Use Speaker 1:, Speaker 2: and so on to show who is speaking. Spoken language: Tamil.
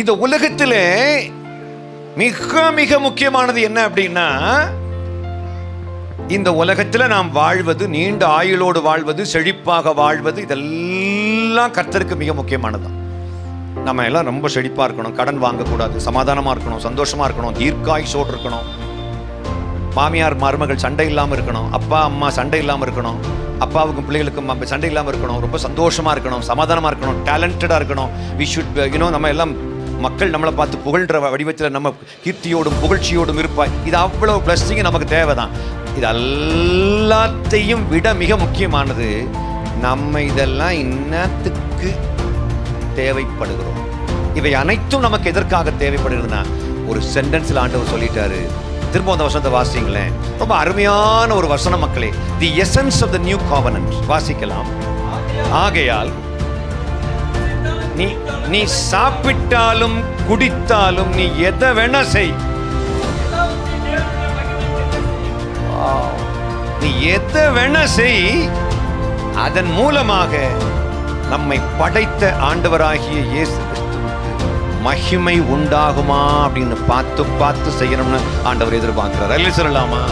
Speaker 1: இந்த உலகத்திலே மிக மிக முக்கியமானது என்ன அப்படின்னா, இந்த உலகத்தில் நாம் வாழ்வது, நீண்ட ஆயுளோடு வாழ்வது, செழிப்பாக வாழ்வது, இதெல்லாம் கர்த்தருக்கு மிக முக்கியமானது. நம்ம எல்லாம் ரொம்ப செழிப்பாக இருக்கணும், கடன் வாங்கக்கூடாது, சமாதானமாக இருக்கணும், சந்தோஷமாக இருக்கணும், தீர்க்காயுசோடு இருக்கணும், மாமியார் மருமகள் சண்டை இல்லாமல் இருக்கணும், அப்பா அம்மா சண்டை இல்லாமல் இருக்கணும், அப்பாவுக்கும் பிள்ளைகளுக்கும் சண்டை இல்லாமல் இருக்கணும், ரொம்ப சந்தோஷமாக இருக்கணும், சமாதானமாக இருக்கணும், டேலண்டடாக இருக்கணும். வி ஷுட் நம்ம எல்லாம் மக்கள் நம்மளை பார்த்து புகழ்கிற வடிவத்தில் நம்ம கீர்த்தியோடும் புகழ்ச்சியோடும் இருப்பாய். இது அவ்வளோ பிளஸ்ஸிங் நமக்கு தேவைதான். இது எல்லாத்தையும் விட மிக முக்கியமானது, நம்ம இதெல்லாம் இன்னத்துக்கு தேவைப்படுகிறோம். இவை அனைத்தும் நமக்கு எதற்காக தேவைப்படுகிறதுனா, ஒரு சென்டென்ஸில் ஆண்டவர் சொல்லிட்டாரு. திரும்ப அந்த வசனத்தை வாசிங்களேன். ரொம்ப அருமையான ஒரு வசனம் மக்களே. The essence of the new covenant வாசிக்கலாம். ஆகையால் நீ சாப்பிட்டாலும் குடித்தாலும் நீ எதை வேணா செய், நீ எதை வேணா செய், அதன் மூலமாக நம்மை படைத்த ஆண்டவராகிய இயேசு கிறிஸ்துவுக்கு மகிமை உண்டாகுமா அப்படின்னு பார்த்து பார்த்து செய்யணும்னு ஆண்டவர் எதிர்பார்க்கிறார். சொல்லலாமா?